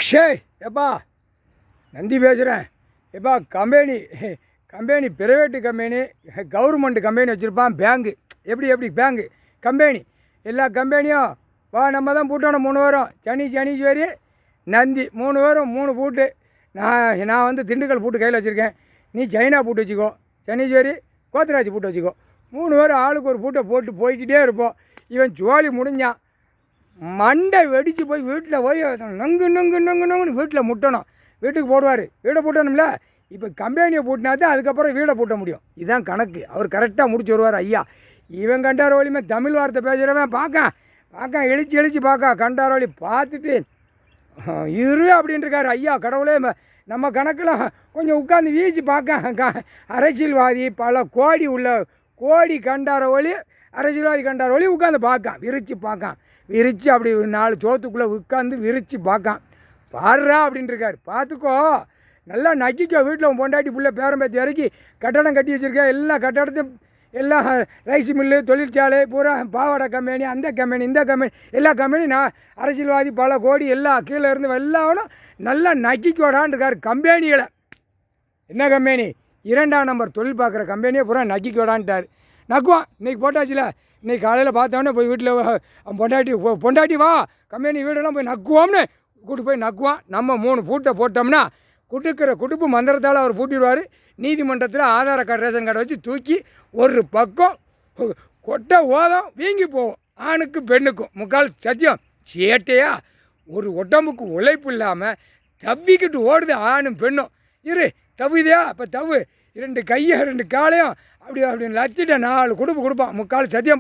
ஷேய் எப்பா நந்தி பேசுகிறேன். எப்பா company private company, government company வச்சுருப்பான். பேங்கு எப்படி பேங்கு கம்பெனி, எல்லா கம்பெனியும் வா நம்ம தான் பூட்டணும். 3 வாரம் சனீஸ்வரி நந்தி 3 வாரம் 3 பூட்டு. நான் வந்து திண்டுக்கல் பூட்டு கையில் வச்சுருக்கேன். நீ சைனா பூட்டு வச்சுக்கோ, சனீஸ்வரி கோத்தராஜ் பூட்டு வச்சுக்கோ. 3 வாரம் ஆளுக்கு ஒரு பூட்டை போட்டு போய்கிட்டே இருப்போம். இவன் ஜோலி முடிஞ்சான், மண்டை வெடித்து போய் வீட்டில் போய் நொங்குன்னு வீட்டில் முட்டணும். வீட்டுக்கு போடுவார், வீடை பூட்டணும்ல. இப்போ கம்பெனியை பூட்டினா தான் அதுக்கப்புறம் வீடை பூட்ட முடியும். இதுதான் கணக்கு. அவர் கரெக்டாக முடிச்சு வருவார் ஐயா. இவன் கண்டாரோலியுமே தமிழ் வார்த்தை பேசுகிறவன் பார்க்க எழுச்சி பார்க்க கண்டாரோலி பார்த்துட்டு இரு அப்படின்ட்டுருக்காரு ஐயா. கடவுளே நம்ம கணக்கில் கொஞ்சம் உட்காந்து வீசி பார்க்க அரசியல்வாதி பல கோடி உள்ள கோடி கண்டாரோலி அரசியல்வாதி கண்டாரோலி உட்காந்து பார்க்க விரித்து அப்படி 4 சோத்துக்குள்ளே உட்காந்து விரித்து பாடுறா அப்படின்ட்டுருக்காரு. பார்த்துக்கோ, நல்லா நக்கிக்கோ. வீட்டில் பொண்டாட்டி பிள்ளை பேரம்பேத்தி வரைக்கும் கட்டடம் கட்டி வச்சுருக்கேன். எல்லா கட்டடத்தையும் எல்லாம் ரைஸ் மில்லு, தொழிற்சாலை பூரா, பாவாடை கம்பெனி, அந்த கம்பெனி இந்த கம்பெனி, எல்லா கம்பெனி அரசியல்வாதி பல கோடி எல்லாம் கீழே இருந்து எல்லாரும் நல்லா நக்கிக்கோடான்னு இருக்கார். கம்பெனிகளை என்ன கம்பெனி 2ஆம் நம்பர் தொழில் பார்க்குற கம்பெனியை பூரா நக்கிக்கோடான்ட்டார். நக்குவான். இன்றைக்கி போட்டாச்சுல, இன்றைக்கி காலையில் பார்த்தோன்னே போய் வீட்டில் பொண்டாட்டி வா கம்பெனி வீடெல்லாம் போய் நக்குவோம்னு கூட்டு போய் நக்குவான். நம்ம 3 பூட்டை போட்டோம்னா குடுப்பு மந்திரத்தால் அவர் பூட்டிடுவார். நீதிமன்றத்தில் ஆதார கார்டு ரேஷன் கார்டை வச்சு தூக்கி ஒரு பக்கம் கொட்டை ஓதம் வீங்கி போவோம். ஆணுக்கும் பெண்ணுக்கும் முக்கால் சத்தியம். சேட்டையா ஒரு உடம்புக்கு உழைப்பு இல்லாமல் தவிக்கிட்டு ஓடுது ஆணும் பெண்ணும். தவிதையா இப்போ 2 கையை 2 காலையும் அப்படின்னு லத்திட்ட 4 கொடுப்பான். முக்கால் சத்தியம்.